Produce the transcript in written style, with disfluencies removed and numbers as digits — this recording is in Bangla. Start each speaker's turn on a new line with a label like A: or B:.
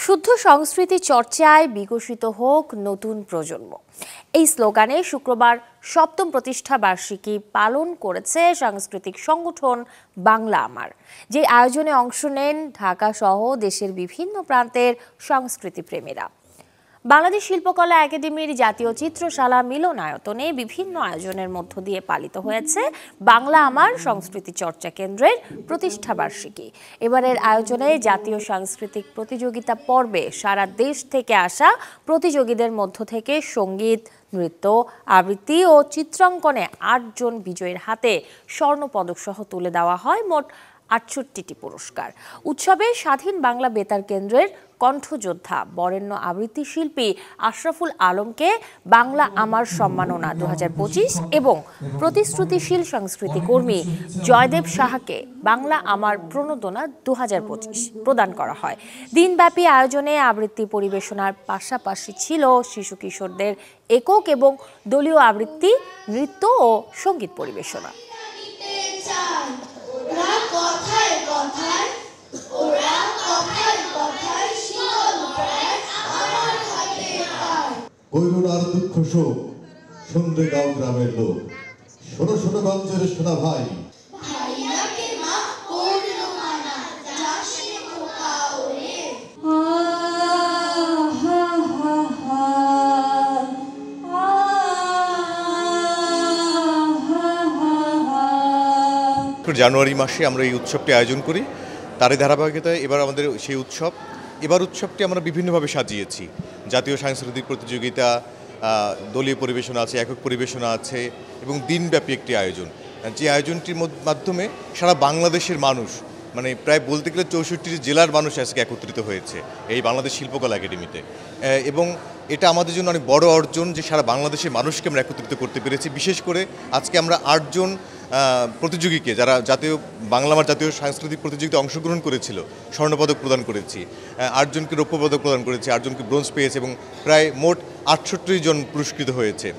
A: শুদ্ধ সংস্কৃতি চর্চায় বিকশিত হোক নতুন প্রজন্ম, এই স্লোগানে শুক্রবার সপ্তম প্রতিষ্ঠা বার্ষিকী পালন করেছে সাংস্কৃতিক সংগঠন বাংলা আমার, যে আয়োজনে অংশ নেন ঢাকা সহ দেশের বিভিন্ন প্রান্তের সংস্কৃতিপ্রেমীরা। বাংলাদেশ শিল্পকলা একাডেমির জাতীয় চিত্রশালা মিলনায়তনে বিভিন্ন আয়োজনের মধ্য দিয়ে পালিত হয়েছে বাংলা আমার সংস্কৃতি চর্চা কেন্দ্রের প্রতিষ্ঠাবার্ষিকী। এবারের আয়োজনে জাতীয় সাংস্কৃতিক প্রতিযোগিতা পর্বে সারা দেশ থেকে আসা প্রতিযোগীদের মধ্য থেকে সঙ্গীত, নৃত্য, আবৃত্তি ও চিত্রাঙ্কনে ৮ জন বিজয়ীর হাতে স্বর্ণপদক সহ তুলে দেওয়া হয় মোট ৬৮টি পুরস্কার। উৎসবে স্বাধীন বাংলা বেতার কেন্দ্রের কণ্ঠযোদ্ধা বরেণ্য আবৃত্তি শিল্পী আশরাফুল আলমকে বাংলা আমার সম্মাননা ২০২৫ এবং প্রতিশ্রুতিশীল সংস্কৃতি কর্মী জয়দেব সাহাকে বাংলা আমার প্রণোদনা ২০২৫ প্রদান করা হয়। দিনব্যাপী আয়োজনে আবৃত্তি পরিবেশনার পাশাপাশি ছিল শিশু কিশোরদের একক এবং দলীয় আবৃত্তি, নৃত্য ও সঙ্গীত পরিবেশনা।
B: করুণার দুঃখ শোক শুনবে গাঁও গ্রামের লোক, শোনো শোনো গঞ্জের শোনা ভাই,
C: জানুয়ারি মাসে আমরা এই উৎসবটি আয়োজন করি। তারই ধারাবাহিকতায় এবার আমাদের সেই উৎসবটি আমরা বিভিন্নভাবে সাজিয়েছি। জাতীয় সাংস্কৃতিক প্রতিযোগিতা, দলীয় পরিবেশনা আছে, একক পরিবেশনা আছে এবং দিনব্যাপী একটি আয়োজন, যে আয়োজনটির মাধ্যমে সারা বাংলাদেশের মানুষ, মানে প্রায় বলতে গেলে ৬৪টি জেলার মানুষ আজকে একত্রিত হয়েছে এই বাংলাদেশ শিল্পকলা একাডেমিতে। এবং এটা আমাদের জন্য অনেক বড় অর্জন যে সারা বাংলাদেশের মানুষকে আমরা একত্রিত করতে পেরেছি। বিশেষ করে আজকে আমরা ৮ জন প্রতিযোগীকে, যারা বাংলা আমার জাতীয় সাংস্কৃতিক প্রতিযোগিতায় অংশগ্রহণ করেছিল, স্বর্ণপদক প্রদান করেছি। ৮ জনকে রৌপ্য পদক প্রদান করেছি, ৮ জনকে ব্রোঞ্জ পেয়েছে এবং প্রায় মোট ৬৮ জন পুরস্কৃত হয়েছে।